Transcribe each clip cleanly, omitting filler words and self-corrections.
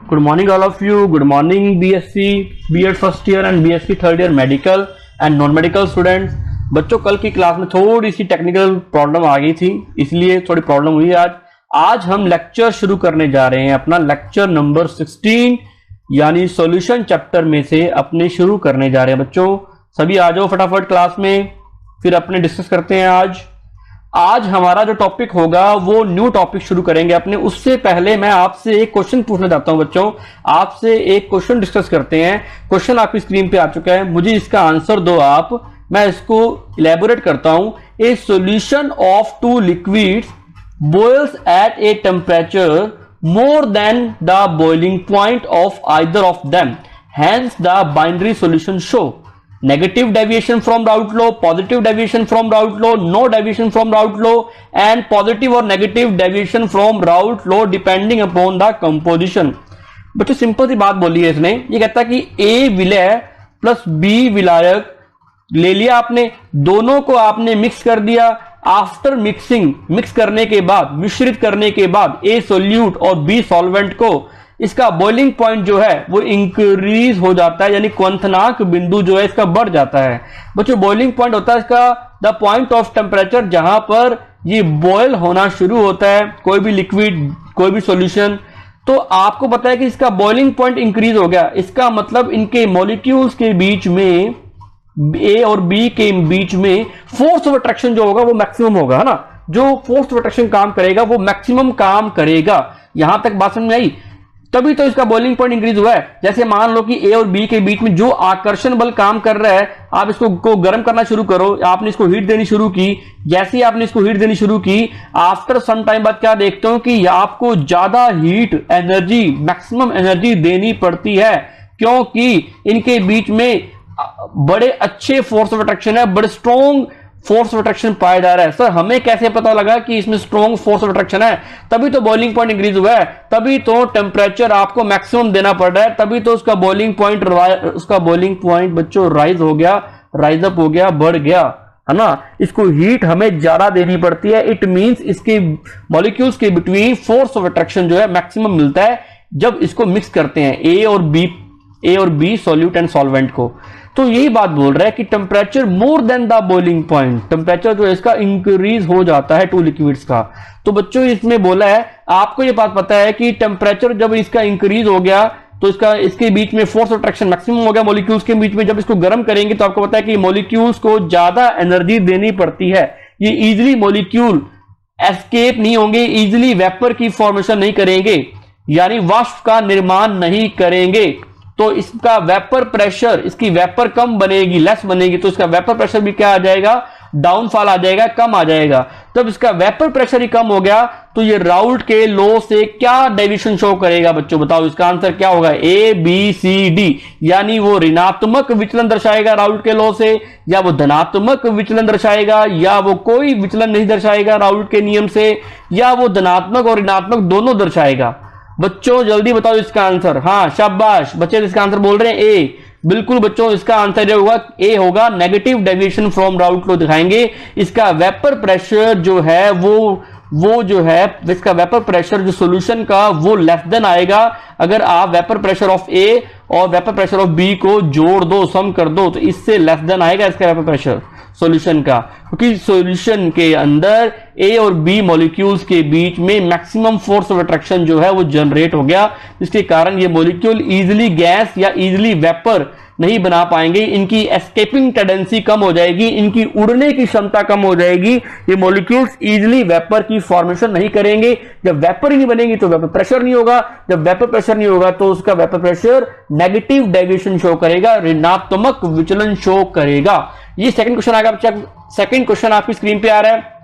Good morning all of you. Good morning BSc, B.Ed first year and BSc third year medical and non-medical students. बच्चों कल की class में थोड़ी सी technical problem आ गई थी, इसलिए थोड़ी प्रॉब्लम हुई आज हम लेक्चर शुरू करने जा रहे हैं। अपना लेक्चर नंबर 16 यानी सॉल्यूशन चैप्टर में से अपने शुरू करने जा रहे हैं। बच्चों सभी आ जाओ फटाफट क्लास में, फिर अपने डिस्कस करते हैं। आज हमारा जो टॉपिक होगा वो न्यू टॉपिक शुरू करेंगे अपने। उससे पहले मैं आपसे एक क्वेश्चन पूछना चाहता हूं बच्चों, आपसे एक क्वेश्चन डिस्कस करते हैं। क्वेश्चन आपकी स्क्रीन पे आ चुका है, मुझे इसका आंसर दो आप, मैं इसको इलेबोरेट करता हूं। A solution of two liquids boils at a temperature more than the boiling point of either of them, hence the binary solution show negative deviation from route law, positive deviation from route law, no deviation from route law and positive or negative deviation from route law depending upon the composition। बच्चों simple सी बात बोली है इसने, ये कहता है कि A विलय प्लस B विलायक ले लिया आपने, दोनों को आपने मिक्स कर दिया। आफ्टर मिक्सिंग, मिक्स करने के बाद, मिश्रित करने के बाद ए सोल्यूट और बी सॉल्वेंट को, इसका बॉइलिंग पॉइंट जो है वो इंक्रीज हो जाता है, यानी क्वंथनांक बिंदु जो है इसका बढ़ जाता है। बच्चों बॉइलिंग पॉइंट होता है इसका द पॉइंट ऑफ टेम्परेचर जहां पर ये बॉयल होना शुरू होता है, कोई भी लिक्विड, कोई भी सॉल्यूशन। तो आपको पता है कि इसका बॉइलिंग पॉइंट इंक्रीज हो गया, इसका मतलब इनके मॉलिक्यूल्स के बीच में, ए और बी के बीच में फोर्स ऑफ अट्रैक्शन जो होगा वो मैक्सिमम होगा, है ना। जो फोर्स ऑफ अट्रैक्शन काम करेगा वो मैक्सिमम काम करेगा। यहां तक बात समझ में आई? तभी तो इसका बॉइलिंग पॉइंट इंक्रीज हुआ है। जैसे मान लो कि ए और बी के बीच में जो आकर्षण बल काम कर रहा है, आप इसको गर्म करना शुरू करो, आपने इसको हीट देनी शुरू की। जैसे ही आपने इसको हीट देनी शुरू की, आफ्टर सम टाइम बाद क्या देखते हो कि आपको ज्यादा हीट एनर्जी, मैक्सिमम एनर्जी देनी पड़ती है, क्योंकि इनके बीच में बड़े अच्छे फोर्स ऑफ अट्रैक्शन है, बड़े स्ट्रॉन्ग फोर्स ऑफ अट्रैक्शन पाया जा रहा है। सर हमें कैसे पता लगा कि इसमें स्ट्रॉन्ग फोर्स ऑफ अट्रैक्शन है? तभी तो बॉइलिंग पॉइंट इंक्रीज हुआ है, तभी तो टेम्परेचर आपको मैक्सिमम देना पड़ रहा है, तभी तो उसका बॉइलिंग पॉइंट बच्चों राइज हो गया, राइज अप हो गया, बढ़ गया, है ना। इसको हीट हमें ज्यादा देनी पड़ती है। इट मींस इसके मॉलिक्यूल्स के बिटवीन फोर्स ऑफ अट्रैक्शन जो है मैक्सिमम मिलता है जब इसको मिक्स करते हैं ए और बी सॉल्यूट एंड सॉल्वेंट को। तो यही बात बोल रहा है कि temperature more than the boiling point, temperature जो है इसका इंक्रीज हो जाता है टू लिक्विड्स का। तो बच्चों इसमें बोला है, आपको ये बात पता है कि टेम्परेचर जब इसका इंक्रीज हो गया तो इसके बीच में फोर्स ऑफ अट्रैक्शन मैक्सिमम हो गया मॉलिक्यूल्स के बीच में। जब इसको गर्म करेंगे तो आपको पता है कि मॉलिक्यूल्स को ज्यादा एनर्जी देनी पड़ती है, ये इजिली मॉलिक्यूल एस्केप नहीं होंगे, इजिली वेपर की फॉर्मेशन नहीं करेंगे, यानी वाष्प का निर्माण नहीं करेंगे। तो इसका वेपर प्रेशर, इसकी वेपर कम बनेगी, लेस बनेगी, तो इसका वेपर प्रेशर भी क्या आ जाएगा? डाउनफॉल आ जाएगा, कम आ जाएगा। तब इसका वेपर प्रेशर ही कम हो गया तो ये राउल्ट के लॉ से क्या डेविएशन शो करेगा बच्चों? बताओ इसका आंसर क्या होगा? ए बी सी डी, यानी वो ऋणात्मक विचलन दर्शाएगा राउल्ट के लॉ से, या वो धनात्मक विचलन दर्शाएगा, या वो कोई विचलन नहीं दर्शाएगा राउल्ट के नियम से, या वो धनात्मक और ऋणात्मक दोनों दर्शाएगा। बच्चों जल्दी बताओ इसका आंसर। हाँ शाबाश बच्चे, इसका आंसर बोल रहे हैं ए। बिल्कुल बच्चों, इसका आंसर जो होगा ए होगा, नेगेटिव डेविएशन फ्रॉम राउट लो दिखाएंगे। इसका वेपर प्रेशर जो है वो जो है, इसका वेपर प्रेशर जो सॉल्यूशन का वो लेस देन आएगा अगर आप वेपर प्रेशर ऑफ ए और वेपर प्रेशर ऑफ बी को जोड़ दो, सम कर दो, तो इससे लेस देन आएगा इसका वेपर प्रेशर सॉल्यूशन का, क्योंकि सॉल्यूशन के अंदर ए और बी मॉलिक्यूल्स के बीच में मैक्सिमम फोर्स ऑफ अट्रैक्शन जो है वो जनरेट हो गया, जिसके कारण ये मॉलिक्यूल इजीली गैस या इजीली वेपर नहीं बना पाएंगे, इनकी एस्केपिंग टेंडेंसी कम हो जाएगी, इनकी उड़ने की क्षमता कम हो जाएगी, ये मॉलिक्यूल्स इजीली वेपर की फॉर्मेशन नहीं करेंगे। जब वेपर ही नहीं बनेगी तो वेपर प्रेशर नहीं होगा, जब वेपर प्रेशर नहीं होगा तो उसका vapour pressure negative deviation show करेगा, ऋणात्मक विचलन शो करेगा। ये सेकंड क्वेश्चन आएगा। सेकंड क्वेश्चन आपकी स्क्रीन पे आ रहा है,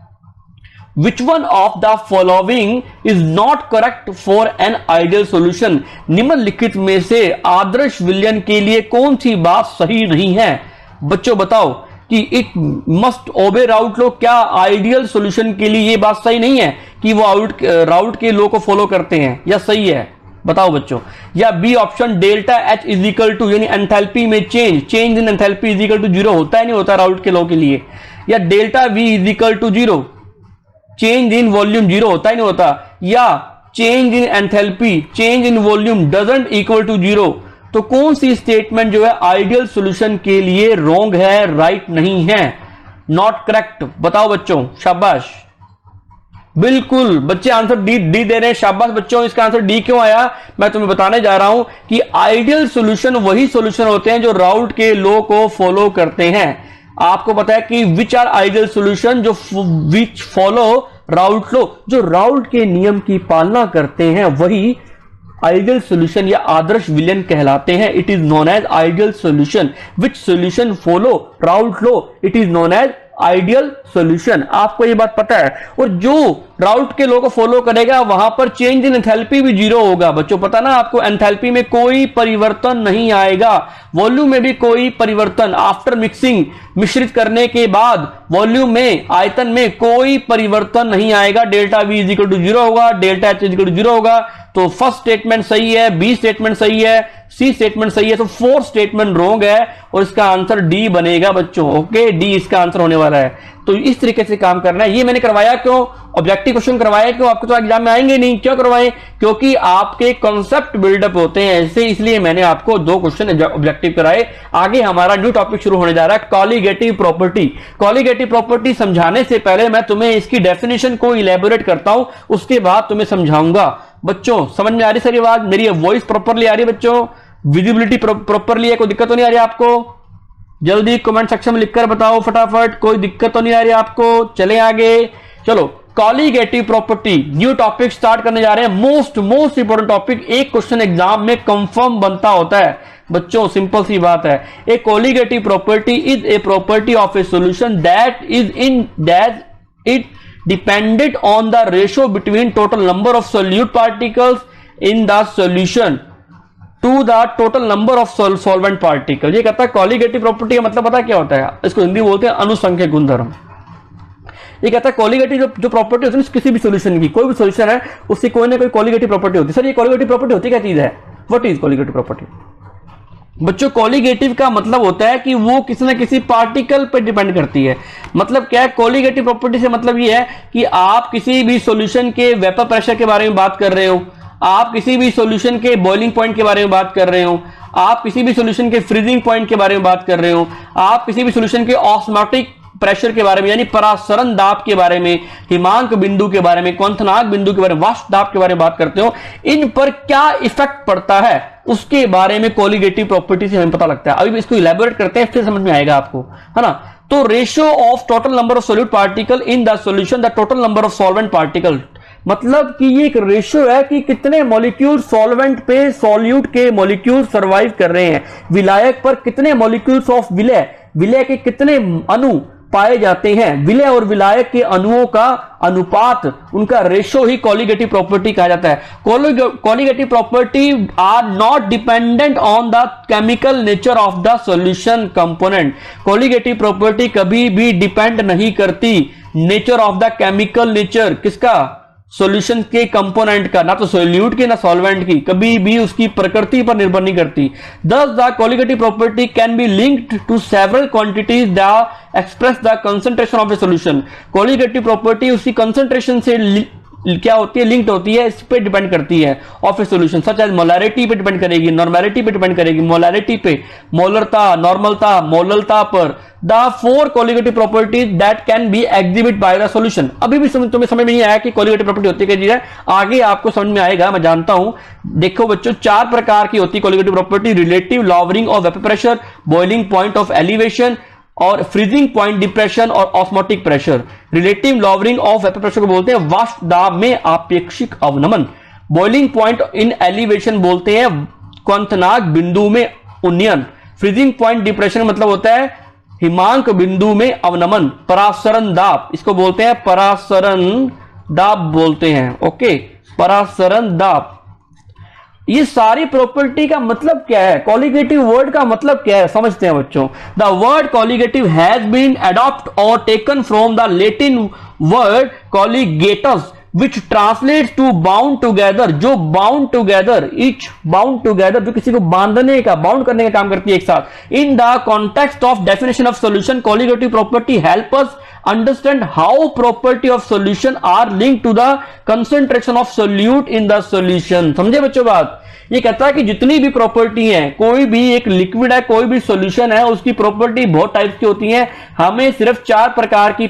Which one of the following is not correct for an ideal solution? निम्नलिखित में से आदर्श विलयन के लिए कौन सी बात सही नहीं है? बच्चों बताओ कि इट मस्ट ओबे राउट लो, क्या आइडियल सॉल्यूशन के लिए ये बात सही नहीं है कि वो राउट के लॉ को फॉलो करते हैं, या सही है? बताओ बच्चों। या B option delta H is equal to, यानी एंथैल्पी में change in enthalpy is equal to 0 होता है नहीं होता राउट के लॉ के लिए? या delta V is equal to 0, change in volume 0 होता ही नहीं होता? या change in enthalpy, change in volume doesn't equal to zero, तो कौन सी स्टेटमेंट जो है आइडियल सॉल्यूशन के लिए रॉन्ग है, राइट नहीं है, नॉट करेक्ट? बताओ बच्चों, शाबाश। बिल्कुल बच्चे आंसर डी डी दे रहे हैं, शाबाश बच्चों। इसका आंसर डी क्यों आया, मैं तुम्हें बताने जा रहा हूं कि आइडियल सॉल्यूशन वही सॉल्यूशन होते हैं जो राउट के लॉ को फॉलो करते हैं। आपको पता है कि विच आर आइडियल सॉल्यूशन, जो विच फॉलो राउट लॉ, जो राउट के नियम की पालना करते हैं वही आइडियल सॉल्यूशन या आदर्श विलयन कहलाते हैं। It is known as ideal solution. Which solution follow Raoult law, it is known as ideal solution. आपको ये बात पता है। और जो राउट के लॉ को फॉलो करेगा वहां पर चेंज इन एंथैल्पी भी जीरो होगा। बच्चों पता ना आपको, एंथैल्पी में कोई परिवर्तन नहीं आएगा, वॉल्यूम में भी कोई परिवर्तन, आफ्टर मिक्सिंग, मिश्रित करने के बाद वॉल्यूम में, आयतन में कोई परिवर्तन नहीं आएगा। Delta V is equal to zero होगा, delta H is equal to zero होगा। तो फर्स्ट स्टेटमेंट सही है, बी स्टेटमेंट सही है, सी स्टेटमेंट सही है, तो फोर्थ स्टेटमेंट रॉन्ग है और इसका आंसर डी बनेगा बच्चों। ओके, डी इसका आंसर होने वाला है। तो इस तरीके से काम करना है। ये मैंने करवाया क्यों, ऑब्जेक्टिव क्वेश्चन करवाया क्यों, आपको तो एग्जाम में आएंगे नहीं, क्यों करवाए, क्योंकि आपके कॉन्सेप्ट बिल्डअप होते हैं ऐसे, इसलिए मैंने आपको 2 क्वेश्चन ऑब्जेक्टिव कराए। आगे हमारा न्यू टॉपिक शुरू होने जा रहा है, कॉलीगेटिव प्रॉपर्टी। कॉलीगेटिव प्रॉपर्टी समझाने से पहले मैं तुम्हें इसकी डेफिनेशन को इलेबोरेट करता हूं, उसके बाद तुम्हें समझाऊंगा। बच्चों समझ में आ रही सारी बात, मेरी वॉइस प्रॉपरली आ रही है बच्चों, विजिबिलिटी प्रॉपरली है, कोई दिक्कत तो नहीं आ रही आपको? जल्दी कमेंट सेक्शन में लिखकर बताओ फटाफट, कोई दिक्कत तो नहीं आ रही आपको? चले आगे, चलो। Colligative property, new topic start करने जा रहे हैं। मोस्ट इंपोर्टेंट टॉपिक, एक क्वेश्चन एग्जाम में कंफर्म बनता होता है बच्चों, सिंपल सी बात है। A colligative property is a property of a solution that it depended on the ratio between total number of solute particles in the solution to the total number of solvent particles। ये कहता है colligative property का मतलब पता क्या होता है, इसको हिंदी बोलते हैं अनुसंख्यक गुणधर्म। ये कहता है कॉलीगेटिव जो प्रॉपर्टी होती है किसी भी सॉल्यूशन की, कोई भी सॉल्यूशन है उसकी कोई ना कोई कॉलीगेटिव प्रॉपर्टी होती है। सर ये कॉलीगेटिव प्रॉपर्टी होती क्या चीज है, व्हाट इज कॉलीगेटिव प्रॉपर्टी? बच्चों कॉलीगेटिव का मतलब होता है कि वो किसी न किसी पार्टिकल पर डिपेंड करती है। मतलब क्या है कॉलीगेटिव प्रॉपर्टी से, मतलब ये है कि आप किसी भी सॉल्यूशन के वेपर प्रेशर के बारे में बात कर रहे हो, आप किसी भी सॉल्यूशन के बॉइलिंग पॉइंट के बारे में बात कर रहे हो, आप किसी भी सॉल्यूशन के फ्रीजिंग पॉइंट के बारे में बात कर रहे हो, आप किसी भी सॉल्यूशन के ऑस्मोटिक प्रेशर के बारे में यानी परासरण दाब के बारे में, हिमांक बिंदु के बारे में, क्वंथनांक बिंदु के बारे में, वाष्प दाब के बारे में बात करते हो, इन पर क्या इफेक्ट पड़ता है उसके बारे में कॉलीगेटिव प्रॉपर्टी से हमें पता लगता है। अभी इसको इलैबोरेट करते हैं फिर समझ में आएगा आपको, है ना। तो ratio of total number of solute particle in the solution the total number of solvent particle, मतलब कि ये एक रेशियो है कि कितने मॉलिक्यूल सॉल्वेंट पे सॉल्यूट के मॉलिक्यूल सर्वाइव कर रहे हैं, विलायक पर कितने मॉलिक्यूल्स ऑफ विलय, विलय के कितने अणु पाए जाते हैं, विलय और विलायक के अणुओं का अनुपात, उनका रेशो ही कॉलीगेटिव प्रॉपर्टी कहा जाता है। Colligative property are not dependent on the chemical nature of the solution component. Colligative property कभी भी डिपेंड नहीं करती nature of the chemical nature, किसका, सॉल्यूशन के कंपोनेंट का, ना तो सोल्यूट की ना सॉल्वेंट की, कभी भी उसकी प्रकृति पर निर्भर नहीं करती। Thus the colligative property can be linked to several quantities that express the concentration of a solution। colligative property उसकी concentration से क्या होती है, लिंक्ड होती है, इस पे डिपेंड करती है of a solution, such as molarity पे डिपेंड करेगी, नॉर्मेलिटी पे डिपेंड करेगी, मोलैरिटी पे, मोलरता, नॉर्मलता, मोललता पर। The 4 colligative properties that can be exhibit by the solution. अभी भी तुम्हें समझ में नहीं आया कि कॉलीगेटिव प्रॉपर्टी होती है क्या चीज है, आगे आपको समझ में आएगा, मैं जानता हूं। देखो बच्चों 4 प्रकार की होती है colligative property, relative lowering of vapour pressure, boiling point of elevation और फ्रीजिंग पॉइंट डिप्रेशन और osmotic pressure. Relative lowering of vapour pressure को बोलते हैं वाष्प दाब में आपेक्षिक अवनमन, बॉइलिंग पॉइंट इन एलिवेशन बोलते हैं क्वंथनांक बिंदु में उन्नयन, फ्रीजिंग पॉइंट डिप्रेशन मतलब होता है हिमांक बिंदु में अवनमन, परासरण दाब इसको बोलते हैं परासरण दाब बोलते हैं, ओके, परासरण दाब। ये सारी प्रॉपर्टी का मतलब क्या है, कॉलीगेटिव वर्ड का मतलब क्या है, समझते हैं बच्चों। The word colligative has been adopt और taken from the Latin word colligatus which translates to bound together, जो bound together, each bound together, जो किसी को बांधने का, बाउंड करने का काम करती है एक साथ। In the context of definition of solution, colligative property help us understand how property of solution are link to the concentration of solute in the solution. समझे बच्चों बात? ये कहता है कि जितनी भी प्रॉपर्टी है, कोई भी एक लिक्विड है, कोई भी सॉल्यूशन है, उसकी प्रॉपर्टी बहुत टाइप्स की होती है। हमें सिर्फ 4 प्रकार की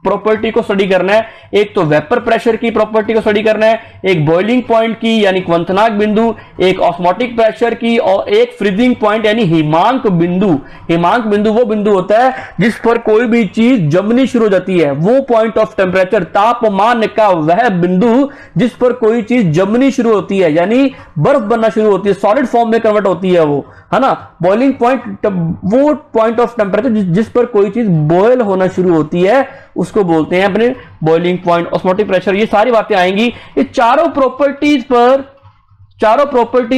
प्रॉपर्टी को स्टडी करना है। एक तो वेपर प्रेशर की प्रॉपर्टी को स्टडी करना है, एक बॉइलिंग पॉइंट की यानी क्वंथनांक बिंदु, एक ऑस्मोटिक प्रेशर की, और एक फ्रीजिंग पॉइंट यानी हिमांक बिंदु। हिमांक बिंदु वो बिंदु होता है जिस पर कोई भी चीज जमनी शुरू हो जाती है, वो पॉइंट ऑफ टेम्परेचर, तापमान का वह बिंदु जिस पर कोई चीज जमनी शुरू होती है, यानी बर्फ बनना शुरू होती है, सॉलिड फॉर्म में कन्वर्ट होती है वो, है ना। बॉइलिंग पॉइंट वो पॉइंट ऑफ टेम्परेचर जिस पर कोई चीज बॉयल होना शुरू होती है, उसको बोलते हैं अपने बॉइलिंग पॉइंट, ऑस्मोटिक प्रेशर। ये सारी बातें आएंगी। ये चारों प्रॉपर्टी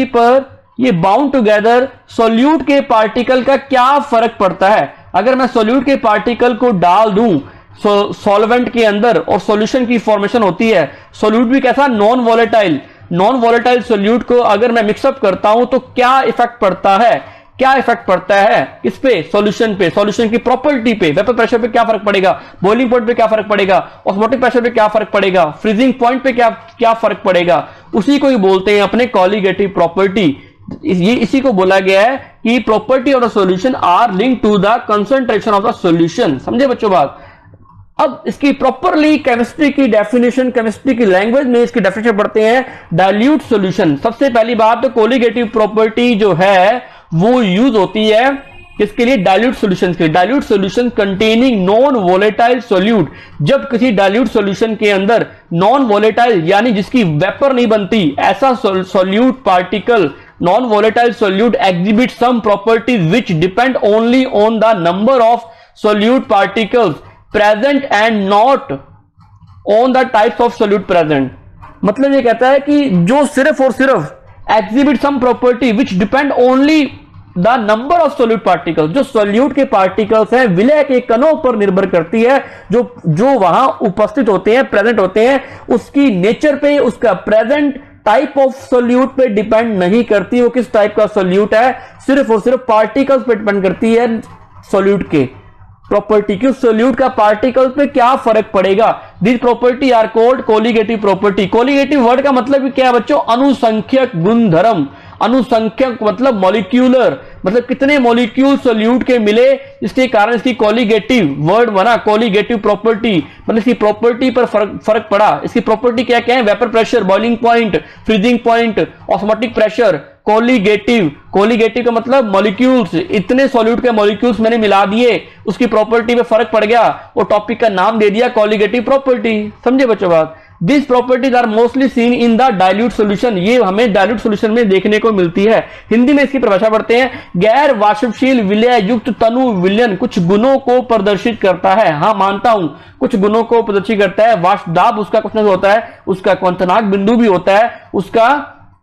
पर ये बाउंड टुगेदर सॉल्यूट के पार्टिकल का क्या फर्क पड़ता है। अगर मैं सॉल्यूट के पार्टिकल को डाल दूं सॉल्वेंट के अंदर और सॉल्यूशन की फॉर्मेशन होती है, सॉल्यूट भी कैसा, नॉन वॉलेटाइल सॉल्यूट को अगर मैं मिक्सअप करता हूं तो क्या इफेक्ट पड़ता है, किस पे, सॉल्यूशन पे, सॉल्यूशन की प्रॉपर्टी पे। वेपर प्रेशर पे क्या फर्क पड़ेगा, बॉइलिंग पॉइंट पे क्या फर्क पड़ेगा, ऑस्मोटिक प्रेशर पे क्या फर्क पड़ेगा, फ्रीजिंग पॉइंट पे क्या फर्क पड़ेगा। उसी को ही बोलते हैं अपने कॉलिगेटिव प्रॉपर्टी। इसी को बोला गया है कि property of the solution are link to the concentration of the solution. समझे बच्चों बात? अब इसकी प्रॉपरली केमिस्ट्री की डेफिनेशन, केमिस्ट्री की लैंग्वेज में इसकी डेफिनेशन पढ़ते हैं। डाइल्यूट सॉल्यूशन, सबसे पहली बात तो कोलिगेटिव प्रॉपर्टी जो है वो यूज होती है किसके लिए, डाइल्यूट सॉल्यूशन के लिए। Dilute solution containing non volatile solute, जब किसी डाइल्यूट सॉल्यूशन के अंदर नॉन वोलेटाइल यानी जिसकी वेपर नहीं बनती, ऐसा solute particle, non volatile solute exhibit some properties which depend only on the number of solute particles present and not on the types of solute present. मतलब ये कहता है कि जो सिर्फ और सिर्फ exhibit some property which depend only the number of solute particles, जो सॉल्यूट के पार्टिकल्स हैं विलय के कणों पर निर्भर करती है, जो वहां उपस्थित होते हैं, प्रेजेंट होते हैं, उसकी नेचर पे, उसका प्रेजेंट टाइप ऑफ सॉल्यूट पे डिपेंड नहीं करती। वो किस टाइप का सॉल्यूट है, सिर्फ और सिर्फ पार्टिकल्स पे डिपेंड करती है सॉल्यूट के प्रॉपर्टी की। सॉल्यूट का पार्टिकल्स पे क्या फर्क पड़ेगा। This property are called colligative property. Colligative word का मतलब क्या है बच्चों, अनुसंख्यक गुणधर्म। अनुसंख्यक मतलब मॉलिक्यूलर, मतलब कितने मॉलिक्यूल सॉल्यूट के मिले, इसके कारण इसकी कोलिगेटिव वर्ड बना, कोलिगेटिव प्रॉपर्टी। मतलब इसकी प्रॉपर्टी पर फर्क पड़ा। इसकी प्रॉपर्टी क्या क्या है, vapour pressure, boiling point, freezing point, osmotic pressure. Colligative का मतलब मॉलिक्यूल्स, इतने सॉल्यूट के मॉलिक्यूल्स मैंने मिला दिए, उसकी प्रॉपर्टी पे फर्क पड़ गया, वो टॉपिक का नाम दे दिया कोलिगेटिव प्रॉपर्टी। समझे बच्चों बात? This properties are mostly seen in the dilute solution. ये हमें डाइल्यूट सॉल्यूशन में देखने को मिलती है। हिंदी में इसकी परिभाषा पढ़ते हैं, गैर वाष्पशील विलय युक्त तनु विलयन कुछ गुणों को प्रदर्शित करता है। हाँ मानता हूं, कुछ गुणों को प्रदर्शित करता है। वाष्प दाब उसका कुछ नहीं होता है, उसका क्वंथनांक बिंदु भी होता है,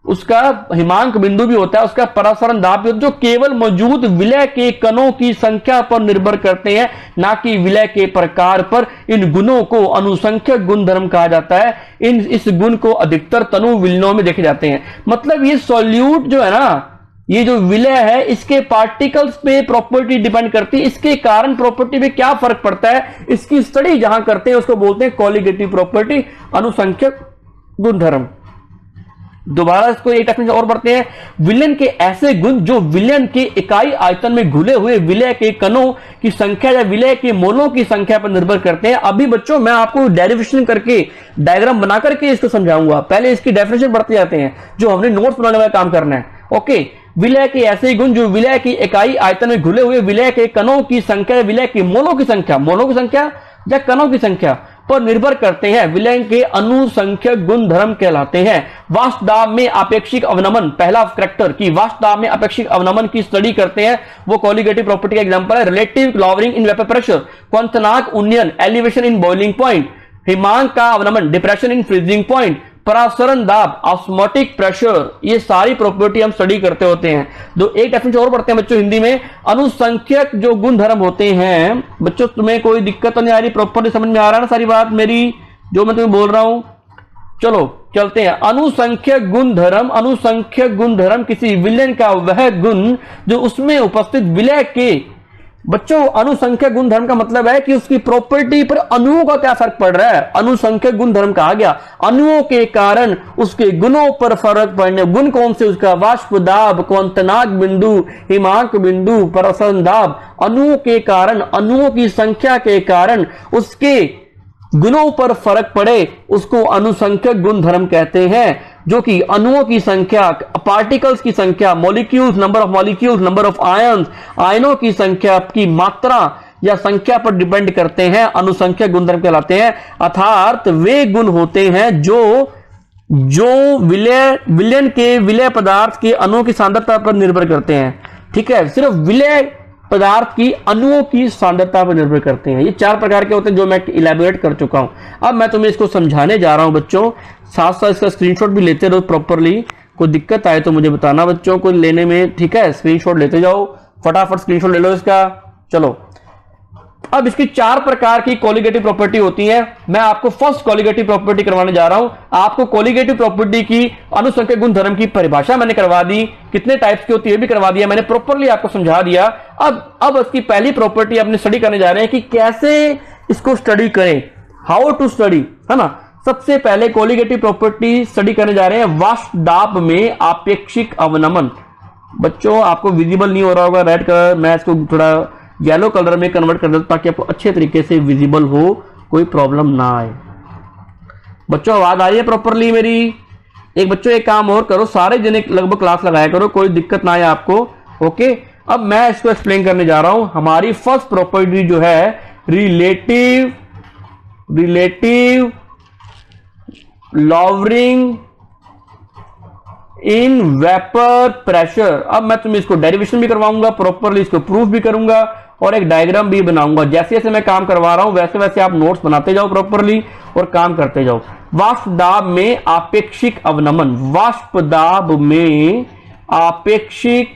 उसका हिमांक बिंदु भी होता है, उसका परासरण दाब भी होता है, जो केवल मौजूद विलय के कणों की संख्या पर निर्भर करते हैं, ना कि विलय के प्रकार पर। इन गुणों को अनुसंख्यक गुणधर्म कहा जाता है। इस गुण को अधिकतर तनु विलयों में देखे जाते हैं। मतलब ये सॉल्यूट जो है ना, ये जो विलय है, इसके पार्टिकल्स पे प्रॉपर्टी डिपेंड करती है। इसके कारण प्रॉपर्टी पे क्या फर्क पड़ता है, इसकी स्टडी जहां करते हैं उसको बोलते हैं कोलिगेटिव प्रॉपर्टी, अनुसंख्यक गुणधर्म। दोबारा इसको एक डेफिनेशन और बढ़ते हैं, विलयन के ऐसे गुण जो विलयन के इकाई आयतन में घुले हुए विलय के कणों की संख्या या विलय के मोलों की संख्या पर निर्भर करते हैं। अभी बच्चों मैं आपको डेरिवेशन करके, डायग्राम बना करके इसको समझाऊंगा। पहले इसकी डेफिनेशन बढ़ते जाते हैं, जो हमने नोट्स बनाने वाला काम करना है। ओके, विलय के ऐसे गुण जो विलय की इकाई आयतन में घुले हुए विलय के कणों की संख्या, विलय के मोलों की संख्या या कणों की संख्या पर निर्भर करते हैं, विलय के अनुसंख्यक गुणधर्म कहलाते हैं। वाष्प दाब में आपेक्षिक अवनमन, पहला करैक्टर की वाष्प दाब में आपेक्षिक अवनमन की स्टडी करते हैं, वो कोलिगेटिव प्रॉपर्टी का एग्जांपल है। Relative lowering in vapour pressure, क्वंथनांक उन्नयन, एलिवेशन इन बॉइलिंग पॉइंट, हिमांक का अवनमन, डिप्रेशन इन फ्रीजिंग पॉइंट, परासरण दाब, ऑस्मोटिक प्रेशर, ये सारी प्रॉपर्टी हम स्टडी करते होते हैं। एक डेफिनेशन और पढ़ते हैं बच्चों हिंदी में। अनुसंख्यक जो गुणधर्म होते हैं, बच्चों तुम्हें कोई दिक्कत तो नहीं आ रही, प्रॉपर्ली समझ में आ रहा है ना सारी बात मेरी, जो मैं तुम्हें बोल रहा हूं? चलो चलते हैं। अनुसंख्यक गुणधर्म, अनुसंख्यक गुणधर्म किसी विलयन का वह गुण जो उसमें उपस्थित विलय के, बच्चों अनुसंख्यक गुणधर्म का मतलब है कि उसकी प्रॉपर्टी पर अणुओं का क्या फर्क पड़ रहा है, अनुसंख्यक गुणधर्म कहा गया। अणुओं के कारण उसके गुणों पर फर्क पड़ने, गुण कौन से, उसका वाष्प दाब, क्वथनांक बिंदु, हिमांक बिंदु, प्रसरण दाब, अणुओं के कारण, अणुओं की संख्या के कारण उसके गुणों पर फर्क पड़े, उसको अनुसंख्यक गुणधर्म कहते हैं। जो कि अणुओं की संख्या, पार्टिकल्स की संख्या, molecules, number of molecules, number of ions, आयनों की संख्या की मात्रा या संख्या पर डिपेंड करते हैं, अनुसंख्यक गुणधर्म कहलाते हैं। अर्थात वे गुण होते हैं जो विलयन के विलय पदार्थ के अणुओं की सांद्रता पर निर्भर करते हैं। ठीक है, सिर्फ विलय पदार्थ की अणुओं की सांद्रता पर निर्भर करते हैं। ये 4 प्रकार के होते हैं जो मैं इलैबोरेट कर चुका हूं। अब मैं तुम्हें इसको समझाने जा रहा हूं बच्चों, साथ साथ इसका स्क्रीनशॉट भी लेते रहो प्रॉपरली। कोई दिक्कत आए तो मुझे बताना बच्चों को लेने में, ठीक है, स्क्रीनशॉट लेते जाओ, फटाफट स्क्रीनशॉट ले लो इसका। चलो, अब इसकी 4 प्रकार की कोलिगेटिव प्रॉपर्टी होती है। मैं आपको फर्स्ट कोलिगेटिव प्रॉपर्टी करवाने जा रहा हूं। आपको कोलिगेटिव प्रॉपर्टी की अनुसंख्यक गुणधर्म की परिभाषा मैंने करवा दी, कितने टाइप्स की होती है भी करवा दिया, मैंने प्रॉपरली आपको समझा दिया। अब इसकी पहली प्रॉपर्टी अपने स्टडी करने जा रहे हैं कि कैसे इसको स्टडी करें, हाउ टू स्टडी, है ना। सबसे पहले कोलिगेटिव प्रॉपर्टी स्टडी करने जा रहे हैं वाष्प दाब में आपेक्षिक अवनमन। बच्चों आपको विजिबल नहीं हो रहा होगा रेड कलर, मैं इसको थोड़ा येलो कलर में कन्वर्ट कर देता ताकि आपको अच्छे तरीके से विजिबल हो, कोई प्रॉब्लम ना आए। बच्चों आवाज आ रही है प्रॉपरली मेरी? एक बच्चों एक काम और करो, सारे जने लगभग क्लास लगाया करो, कोई दिक्कत ना आए आपको। ओके, अब मैं इसको एक्सप्लेन करने जा रहा हूं। हमारी फर्स्ट प्रॉपर्टी जो है relative lowering in vapour pressure. अब मैं तुम्हें इसको डेरिवेशन भी करवाऊंगा, प्रॉपरली इसको प्रूफ भी करूंगा और एक डायग्राम भी बनाऊंगा। जैसे जैसे मैं काम करवा रहा हूं वैसे वैसे आप नोट्स बनाते जाओ प्रॉपरली और काम करते जाओ। वाष्प दाब में आपेक्षिक अवनमन, वाष्प दाब में आपेक्षिक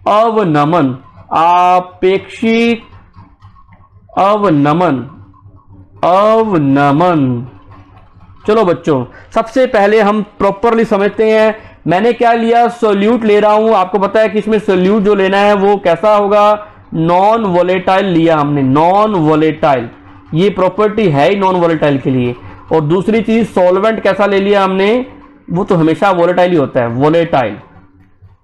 अवनमन, आपेक्षिक अवनमन, अवनमन। चलो बच्चों, सबसे पहले हम प्रॉपरली समझते हैं। मैंने क्या लिया, सोल्यूट ले रहा हूं। आपको पता है कि इसमें सोल्यूट जो लेना है वो कैसा होगा, नॉन वोलेटाइल लिया हमने, नॉन वोलेटाइल। ये प्रॉपर्टी है ही नॉन वोलेटाइल के लिए। और दूसरी चीज सॉल्वेंट कैसा ले लिया हमने, वो तो हमेशा वोलेटाइल ही होता है, वोलेटाइल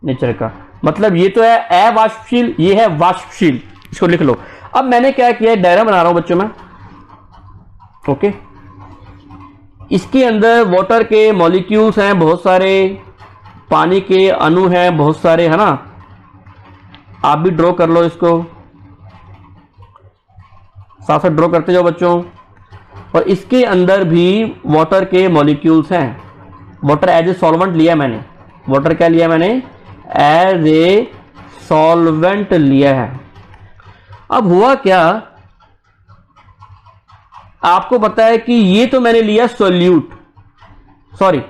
नेचर का। मतलब ये तो है अवाष्पशील, ये है वाष्पशील, इसको लिख लो। अब मैंने क्या किया, डायग्राम बना रहा हूं बच्चों मैं। ओके, इसके अंदर वाटर के मॉलिक्यूल्स हैं बहुत सारे, पानी के अणु हैं बहुत सारे, है ना। आप भी ड्रॉ कर लो इसको, साथ साथ ड्रॉ करते जाओ बच्चों। और इसके अंदर भी वाटर के मॉलिक्यूल्स हैं। वाटर एज ए सॉल्वेंट लिया मैंने, वाटर क्या लिया मैंने, एज ए सॉल्वेंट लिया है। अब हुआ क्या, आपको पता है कि ये तो मैंने लिया सोल्यूट, सॉरी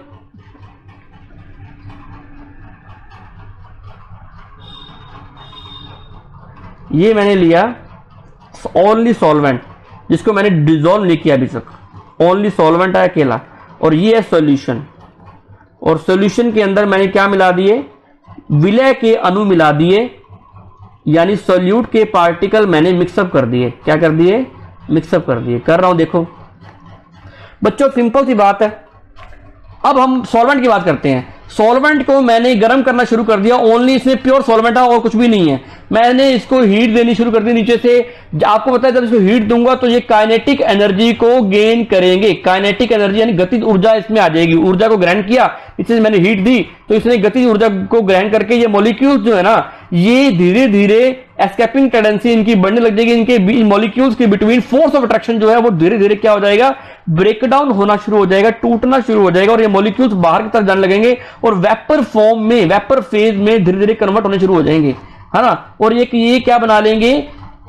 ये मैंने लिया ओनली सॉल्वेंट, जिसको मैंने डिसॉल्व नहीं किया अभी तक, ओनली सॉल्वेंट है अकेला। और ये है सॉल्यूशन, और सॉल्यूशन के अंदर मैंने क्या मिला दिए, विलय के अणु मिला दिए, यानी सोल्यूट के पार्टिकल मैंने मिक्सअप कर दिए। क्या कर दिए, मिक्सअप कर दिए। कर रहा हूं देखो बच्चों, सिंपल सी बात है। अब हम सॉल्वेंट की बात करते हैं। सॉल्वेंट को मैंने गर्म करना शुरू कर दिया, ओनली इसमें प्योर सॉल्वेंट है और कुछ भी नहीं है। मैंने इसको हीट देनी शुरू कर दी नीचे से। आपको पता है जब इसको हीट दूंगा तो ये काइनेटिक एनर्जी को गेन करेंगे, काइनेटिक एनर्जी यानी गतिज ऊर्जा इसमें आ जाएगी। ऊर्जा को ग्रहण किया, इससे मैंने हीट दी तो इसने गतिज ऊर्जा को ग्रहण करके ये मॉलिक्यूल्स जो है ना, ये धीरे धीरे एस्केपिंग टेंडेंसी इनकी बढ़ने लग जाएगी। इनके मॉलिक्यूल्स के बिटवीन फोर्स ऑफ अट्रैक्शन जो है वो धीरे धीरे क्या हो जाएगा, ब्रेकडाउन होना शुरू हो जाएगा, टूटना शुरू हो जाएगा और ये मॉलिक्यूल्स बाहर की तरफ जाने लगेंगे और वेपर फॉर्म में, वेपर फेज में धीरे धीरे कन्वर्ट होने शुरू हो जाएंगे, है ना। और ये क्या बना लेंगे,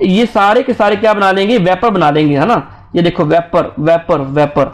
ये सारे के सारे क्या बना लेंगे, वेपर बना लेंगे, है ना। ये देखो वेपर वेपर वेपर,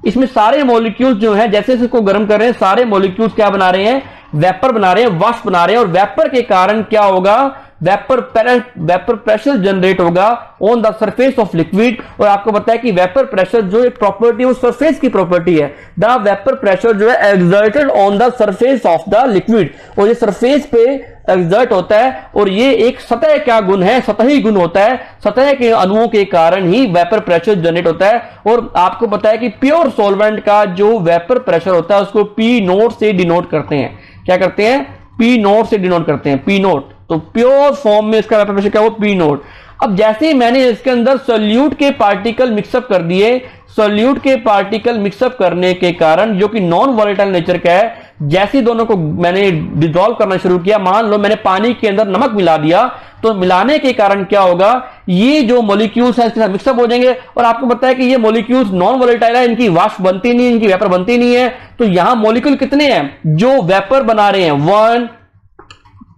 इसमें सारे मॉलिक्यूल्स जो है जैसे इसको गर्म कर रहे हैं, सारे मॉलिक्यूल्स क्या बना रहे हैं, वेपर बना रहे हैं, वाष्प बना रहे हैं। और वेपर के कारण क्या होगा, वेपर प्रेशर जनरेट होगा on the surface of liquid. और आपको पता है कि वेपर प्रेशर जो एक प्रॉपर्टी है वो सरफेस की प्रॉपर्टी है। द वेपर प्रेशर जो है exerted on the surface of the liquid, और ये सरफेस पे एक्सर्ट होता है, और ये एक सतह का गुण है, सतही गुण होता है। सतह के अणुओं के कारण ही वेपर प्रेशर जनरेट होता है। और आपको पता है कि प्योर सॉल्वेंट का जो वेपर प्रेशर होता है उसको पी नोट से डिनोट करते हैं। क्या करते हैं? पी नोट से डिनोट करते हैं, पी नोट। तो प्योर फॉर्म में इसका वेपर प्रेशर क्या हो? P note. अब जैसे ही मैंने इसके अंदर सोल्यूट के पार्टिकल मिक्सअप कर दिए, सोल्यूट के पार्टिकल मिक्सअप करने के कारण जो कि नॉन वॉलेटाइल नेचर का है, जैसे दोनों को मैंने डिसॉल्व करना शुरू किया, मान लो मैंने पानी के अंदर नमक मिला दिया, तो मिलाने के कारण क्या होगा, ये जो मॉलिक्यूल्स हैं इसके साथ मिक्सअप हो जाएंगे। और आपको पता है कि ये मॉलिक्यूल्स नॉन वॉलेटाइल है, इनकी वाष्प बनती नहीं, इनकी वेपर बनती नहीं है। तो यहां मॉलिक्यूल कितने हैं जो वेपर बना रहे हैं? 1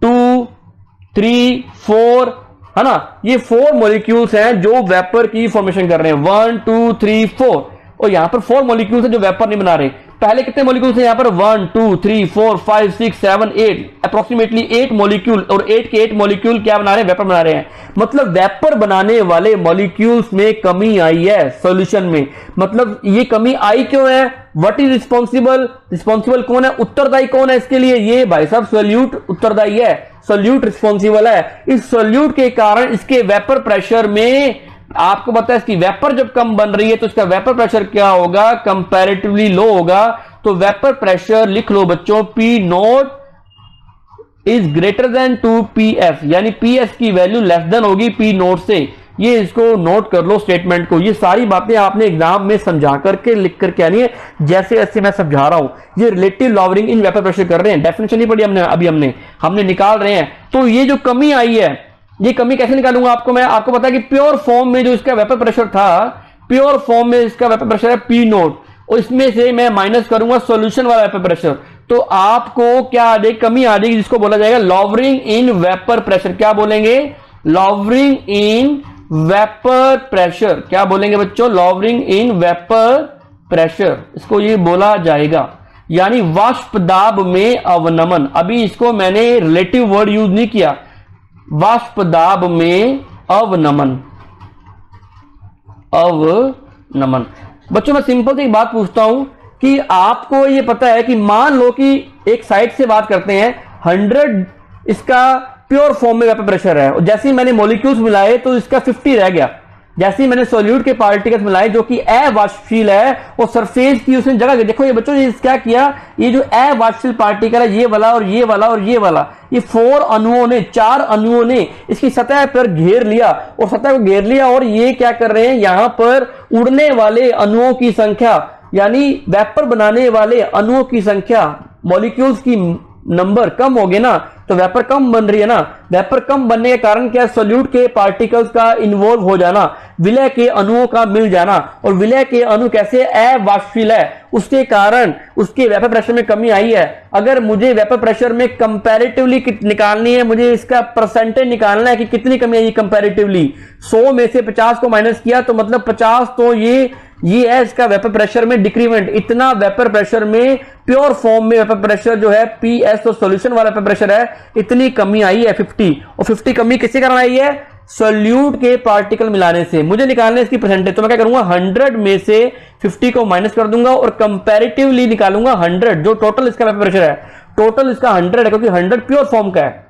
2 3 4, है ना? ये 4 मॉलिक्यूल्स हैं जो वेपर की फॉर्मेशन कर रहे हैं, 1 2 3 4। और यहां पर 4 मॉलिक्यूल्स हैं जो वेपर नहीं बना रहे। पहले कितने मॉलिक्यूल्स हैं यहां पर? 1 2 3 4 5 6 7 8, अप्रोक्सीमेटली 8 मॉलिक्यूल। और 8 के 8 मॉलिक्यूल क्या बना रहे हैं? वेपर बना रहे हैं। मतलब वेपर बनाने वाले मॉलिक्यूल्स में कमी आई है सॉल्यूशन में। मतलब ये कमी आई क्यों है? What is responsible? रिस्पॉन्सिबल कौन है? उत्तरदायी कौन है इसके लिए? ये भाई साहब सोल्यूट उत्तरदायी है, सोल्यूट रिस्पॉन्सिबल है। इस सोल्यूट के कारण इसके वेपर प्रेशर में, आपको पता है इसकी वेपर जब कम बन रही है तो इसका वेपर प्रेशर क्या होगा? कंपैरेटिवली लो होगा। तो वेपर प्रेशर लिख लो बच्चों, P naught is greater than to P F, यानी पी एफ की वैल्यू लेस देन होगी पी नोट से। ये इसको नोट कर लो स्टेटमेंट को। ये सारी बातें आपने एग्जाम में समझा करके लिख करके आनी है, जैसे ऐसे मैं समझा रहा हूं। ये relative lowering in vapour pressure कर रहे हैं, डेफिनेशन नहीं पढ़ी हमने अभी, हमने निकाल रहे हैं। तो ये जो कमी आई है, ये कमी कैसे निकालूंगा आपको मैं? आपको पता है कि प्योर फॉर्म में जो इसका वेपर प्रेशर था, प्योर फॉर्म में इसका वेपर प्रेशर है पी नोट, और इसमें से मैं माइनस करूंगा सॉल्यूशन वाला वेपर प्रेशर। तो आपको क्या आ जाएगी? कमी आ जाएगी, जिसको बोला जाएगा लॉवरिंग इन वेपर प्रेशर। क्या बोलेंगे? Lowering in vapour pressure. क्या बोलेंगे बच्चों? लॉवरिंग इन वेपर प्रेशर, इसको ये बोला जाएगा, यानी वाष्प दाब में अवनमन। अभी इसको मैंने रिलेटिव वर्ड यूज नहीं किया, वाष्प दाब में अवनमन, अवनमन। बच्चों मैं सिंपल सी बात पूछता हूं कि आपको ये पता है कि मान लो कि एक साइड से बात करते हैं, 100 इसका प्योर फॉर्म में वेपर प्रेशर है, और जैसे ही मैंने मॉलिक्यूल्स मिलाए तो इसका 50 रह गया। जैसे ही मैंने सॉल्यूट के पार्टिकल्स मिलाए जो कि अवाष्पशील है, और सरफेस की उसने जगह, देखो ये बच्चों ये क्या किया, ये जो अवाष्पशील पार्टिकल है, ये वाला और ये वाला और ये वाला, ये 4 अणुओं ने, 4 अणुओं ने इसकी सतह पर घेर लिया, और सतह को घेर लिया, और ये क्या कर रहे हैं, यहां पर उड़ने वाले अणुओं की संख्या, यानी वेपर बनाने वाले अणुओं की संख्या, मॉलिक्यूल्स की नंबर कम हो गए ना, तो वेपर कम बन रही है ना। वेपर कम बनने के कारण क्या? सोल्यूट के पार्टिकल्स का इन्वॉल्व हो जाना, विलय के अणुओं का मिल जाना, और विलय के अणु कैसे? अवाष्पशील है, उसके कारण उसके वेपर प्रेशर में कमी आई है। अगर मुझे वेपर प्रेशर में कंपैरेटिवली निकालनी है, मुझे इसका परसेंटेज निकालना है कि कितनी कमी आई कंपैरेटिवली, 100 में से 50 को माइनस किया तो मतलब 50, तो ये है इसका वेपर प्रेशर में डिक्रीमेंट। इतना वेपर प्रेशर में, प्योर फॉर्म में वेपर प्रेशर जो है पी एस, तो सॉल्यूशन वाला वेपर प्रेशर है, इतनी कमी आई है 50। और 50 कमी किसके कारण आई है? सोल्यूट के पार्टिकल मिलाने से। मुझे निकालने इसकी परसेंटेज, तो मैं क्या करूंगा, 100 में से 50 को माइनस कर दूंगा और कंपैरेटिवली निकालूंगा 100, जो टोटल इसका वेपर प्रेशर है। टोटल इसका 100 है, क्योंकि 100 प्योर फॉर्म का है।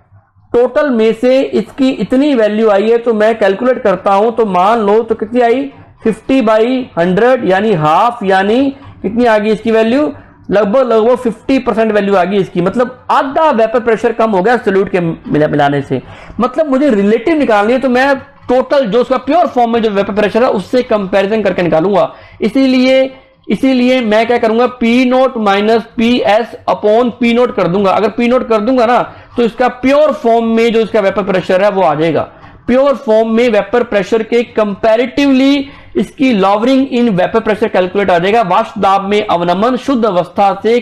टोटल में से इसकी इतनी वैल्यू आई है, तो मैं कैलकुलेट करता हूं, तो मान लो तो कितनी आई, 50/100 यानी हाफ, यानी कितनी आ गई इसकी वैल्यू? लगभग 50% वैल्यू आ गई इसकी। मतलब आधा वेपर प्रेशर कम हो गया सोल्यूट के मिलाने से। मतलब मुझे रिलेटिव निकालनी है, तो मैं टोटल जो उसका प्योर फॉर्म में जो वेपर प्रेशर है उससे कंपैरिजन करके निकालूंगा। इसीलिए मैं क्या करूंगा, P note minus P S upon P note कर दूंगा। अगर पी नोट कर दूंगा ना, तो इसका प्योर फॉर्म में जो इसका वेपर प्रेशर है वो आ जाएगा। प्योर फॉर्म में वेपर प्रेशर के कंपैरेटिवली इसकी lowering in vapour pressure calculate आ जाएगा। वाष्प दाब में अवनमन शुद्ध अवस्था से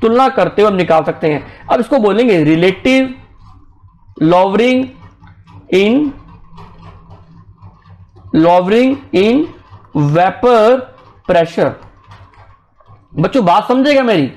तुलना करते हुए हम निकाल सकते हैं। अब इसको बोलेंगे relative lowering in vapour pressure. बच्चों बात समझेगा मेरी?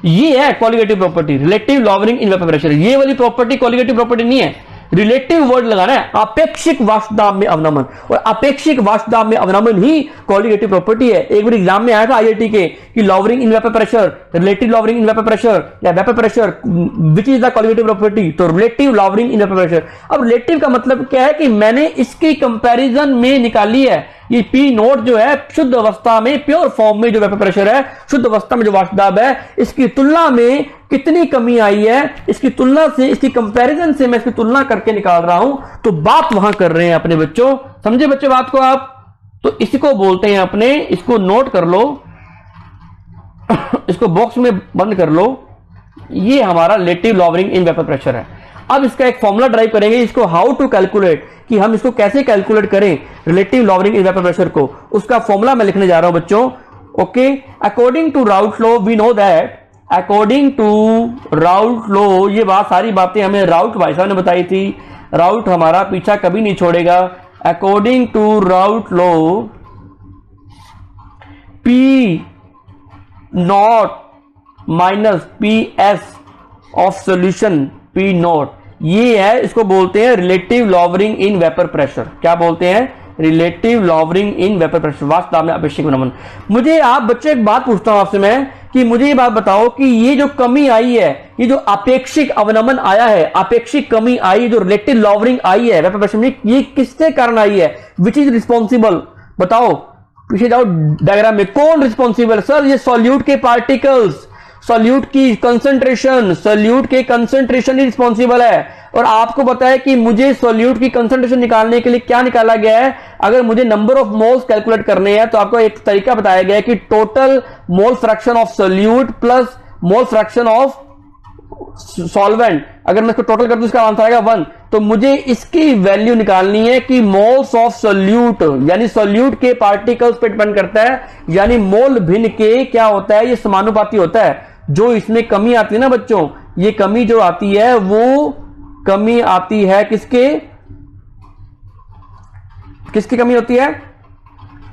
ये है colligative property, relative lowering in vapour pressure. ये वाली प्रॉपर्टी कॉलिगेटिव प्रॉपर्टी नहीं है, रिलेटिव वर्ड लगाना है, अपेक्षिक वाष्प दाब में अवनमन, और अपेक्षिक वाष्प दाब में अवनमन ही कॉलिगेटिव प्रॉपर्टी है। एक बार एग्जाम में आया था आईआईटी के कि lowering in vapour pressure, relative lowering in vapour pressure या vapour pressure, which is the colligative property, तो relative lowering in vapour pressure. अब रिलेटिव का मतलब क्या है कि मैंने इसकी कंपैरिजन में निकाली है, ये पी नोट जो है शुद्ध अवस्था में, प्योर फॉर्म में जो वेपर प्रेशर है, शुद्ध अवस्था में जो वाष्प दाब है, इसकी तुलना में कितनी कमी आई है, इसकी तुलना से, इसकी कंपैरिजन से मैं इसकी तुलना करके निकाल रहा हूं। तो बात वहां कर रहे हैं अपने बच्चों, समझे बच्चों बात को आप? तो इसको बोलते हैं अपने, इसको नोट कर लो, इसको बॉक्स में बंद कर लो, ये हमारा relative lowering in vapour pressure है। अब इसका एक फॉर्मूला ड्राइव करेंगे, इसको हाउ टू कैलकुलेट, कि हम इसको कैसे कैलकुलेट करें relative lowering in vapour pressure को, उसका फॉर्मूला मैं लिखने जा रहा हूं बच्चों। Okay, according to Raoult law we know that, according to Raoult law, ये बात सारी बातें हमें राउट भाई साहब ने बताई थी, राउट हमारा पीछा कभी नहीं छोड़ेगा। According to Raoult law P naught minus P S of solution P naught, ये है, इसको बोलते हैं relative lowering in vapour pressure. क्या बोलते हैं? Relative lowering in vapour pressure, वाष्प दाब में अपेक्षिक अवनमन। मुझे आप बच्चे एक बात पूछता हूं आपसे मैं, कि मुझे ये बात बताओ कि ये जो कमी आई है, ये जो अपेक्षिक अवनमन आया है, अपेक्षिक कमी आई, जो रिलेटिव लॉवरिंग आई है वेपर प्रेशर में, ये किसके कारण आई है? Which is responsible? बताओ, पीछे जाओ डायग्राम में, कौन रिस्पॉन्सिबल? सर ये सॉल्यूट के पार्टिकल्स, सॉल्यूट की कंसंट्रेशन, सॉल्यूट के कंसंट्रेशन ही रिस्पॉन्सिबल है। और आपको पता है कि मुझे सॉल्यूट की कंसंट्रेशन निकालने के लिए क्या निकाला गया है? अगर मुझे नंबर ऑफ मोल्स कैलकुलेट करने हैं तो आपको एक तरीका बताया गया है कि total mole fraction of solute plus mole fraction of solvent, अगर मैं इसको टोटल कर दूं इसका आंसर आएगा 1। तो मुझे इसकी वैल्यू निकालनी है कि मोल्स ऑफ सॉल्यूट, यानी सॉल्यूट के पार्टिकल्स पे डिपेंड करता है, यानी मोल भिन्न के क्या होता है, ये समानुपाती होता है। जो इसमें कमी आती है ना बच्चों, ये कमी जो आती है वो कमी आती है किसके, किसकी कमी होती है?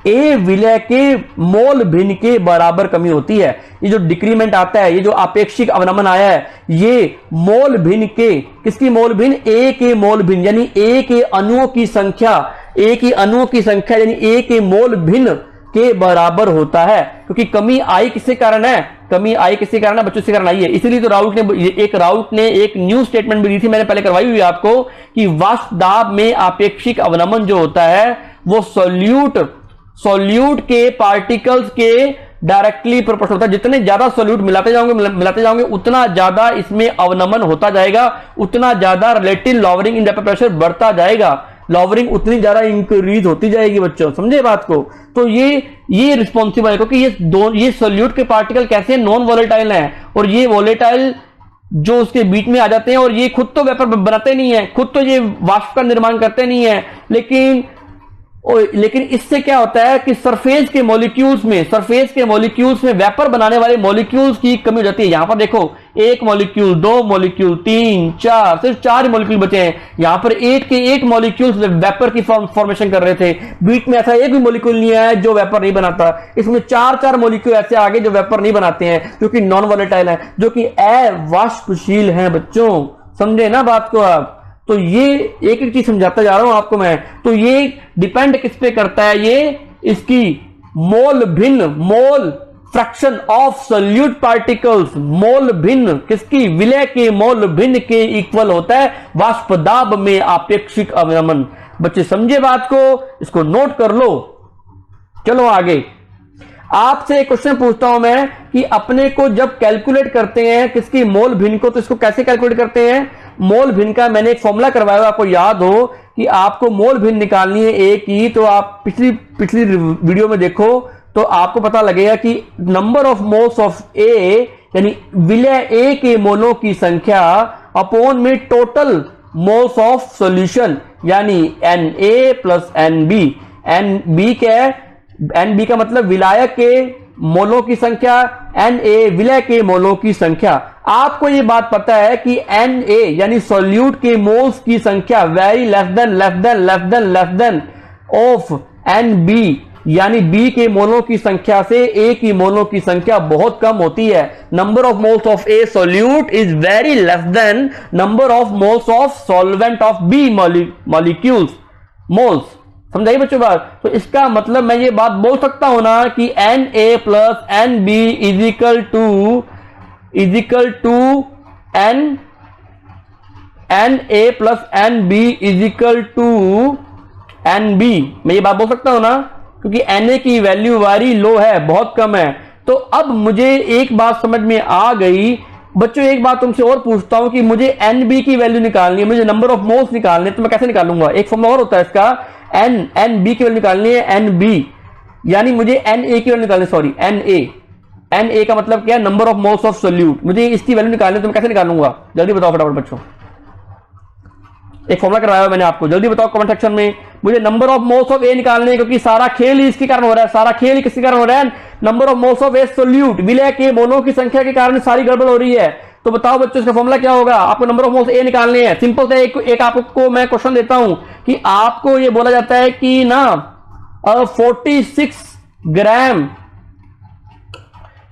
ए विलय के मोल भिन्न के बराबर कमी होती है। ये जो डिक्रीमेंट आता है, ये जो अपेक्षिक अवनमन आया है, ये मोल भिन्न के, किसकी मोल भिन्न? ए के मोल भिन्न, यानी ए के अणुओं की संख्या, ए की अणुओं की संख्या यानी ए के मोल भिन्न के बराबर होता है। क्योंकि कमी आई किसके कारण है? कमी आई किसके कारण है बच्चों? से कारण आई है। इसीलिए तो राउट ने एक न्यू स्टेटमेंट भी दी थी, मैंने पहले करवाई हुई आपको, कि वाष्प दाब में अपेक्षिक अवनमन जो होता है वो सॉल्यूट के पार्टिकल्स के डायरेक्टली प्रोपोर्शनल होता है। जितने ज्यादा सॉल्यूट मिलाते जाओगे उतना ज्यादा इसमें अवनमन होता जाएगा, उतना ज्यादा relative lowering in vapour pressure बढ़ता जाएगा, लॉवरिंग उतनी ज्यादा इंक्रीज होती जाएगी बच्चों, समझे बात को? तो ये रिस्पॉन्सिबल है, क्योंकि ये सॉल्यूट के पार्टिकल कैसे नॉन वॉलेटाइल हैं, और ये वॉलेटाइल जो उसके बीच में आ जाते हैं, और ये खुद तो वेपर बनाते नहीं है, खुद तो ये वाष्प का निर्माण करते नहीं है, लेकिन इससे क्या होता है कि सरफेस के मॉलिक्यूल्स में वेपर बनाने वाले मॉलिक्यूल्स की कमी हो जाती है। यहां पर देखो, एक मॉलिक्यूल, दो मॉलिक्यूल, 3, 4, सिर्फ 4 मॉलिक्यूल बचे हैं। यहां पर 8 के 8 मॉलिक्यूल्स वेपर की फॉर्मेशन कर रहे थे, बीच में ऐसा एक भी मॉलिक्यूल नहीं आया जो वेपर नहीं बनाता। इसमें 4 मॉलिक्यूल ऐसे आगे जो वेपर नहीं बनाते हैं, जो कि नॉन वॉलेटाइल है, जो कि अवाष्पशील हैं बच्चों, समझे ना बात को आप? तो ये एक एक चीज समझाता जा रहा हूं आपको मैं। तो ये डिपेंड किस पे करता है? ये इसकी mole fraction of solute particles, mole भिन्न किसकी? विलय के मोल भिन्न के इक्वल होता है वाष्प दाब में अपेक्षिक अवनमन। बच्चे समझे बात को? इसको नोट कर लो। चलो आगे, आपसे एक क्वेश्चन पूछता हूं मैं कि अपने को जब कैलकुलेट करते हैं किसकी? मोल भिन्न को, तो इसको कैसे कैलकुलेट करते हैं? मोल भिन्न का मैंने एक फॉर्मूला करवाया, आपको याद हो कि आपको मोल भिन्न निकालनी है ए की, तो आप पिछली वीडियो में देखो तो आपको पता लगेगा कि नंबर ऑफ मोल्स ऑफ ए, यानी विलय ए के मोलों की संख्या अपॉन में टोटल मोल्स ऑफ सॉल्यूशन, यानी Na प्लस Nb। Nb क्या है? Nb का मतलब विलायक के मोलों की संख्या, Na विलय के मोलों की संख्या। आपको ये बात पता है कि Na यानी सॉल्यूट के मोल्स की संख्या very less then of Nb यानी बी के मोलों की संख्या से ए की मोलों की संख्या बहुत कम होती है। Number of moles of a solute is very less than number of moles of solvent of B molecules moles. समझाइए बच्चों बात। तो इसका मतलब मैं ये बात बोल सकता हूं ना कि N A plus N B is equal to N A plus N B is equal to N B. मैं ये बात बोल सकता हूं ना, क्योंकि एन ए की वैल्यू वेरी लो है, बहुत कम है। तो अब मुझे एक बात समझ में आ गई बच्चों। एक बात तुमसे और पूछता हूं कि मुझे एन बी की वैल्यू निकालनी है, मुझे नंबर ऑफ मोल्स निकालने हैं, तो मैं कैसे निकालूंगा? एक फॉर्मूला और होता है इसका, एन बी की वैल्यू निकालनी है, एन बी यानी मुझे एन ए की वैल्यू निकालनी, सॉरी एन ए का मतलब क्या है? Number of moles of solute. मुझे इसकी वैल्यू निकालनी है, तो मैं कैसे निकालूंगा? जल्दी बताओ फटाफट बच्चों। एक फॉर्मूला कराया मैंने आपको, जल्दी बताओ कमेंट सेक्शन में। मुझे नंबर ऑफ मोल्स ऑफ ए निकालने, क्योंकि सारा खेल ही इसके कारण हो रहा है, सारा खेल ही किसके कारण हो रहा है? Number of moles of a solute, विलय के मोलों की संख्या के कारण सारी गड़बड़ हो रही है। तो बताओ बच्चों इसका फॉर्मूला क्या होगा? आपको नंबर ऑफ मोल्स ए निकालने हैं। सिंपल से एक आपको मैं क्वेश्चन देता हूं कि आपको ये बोला जाता है कि ना 46 ग्राम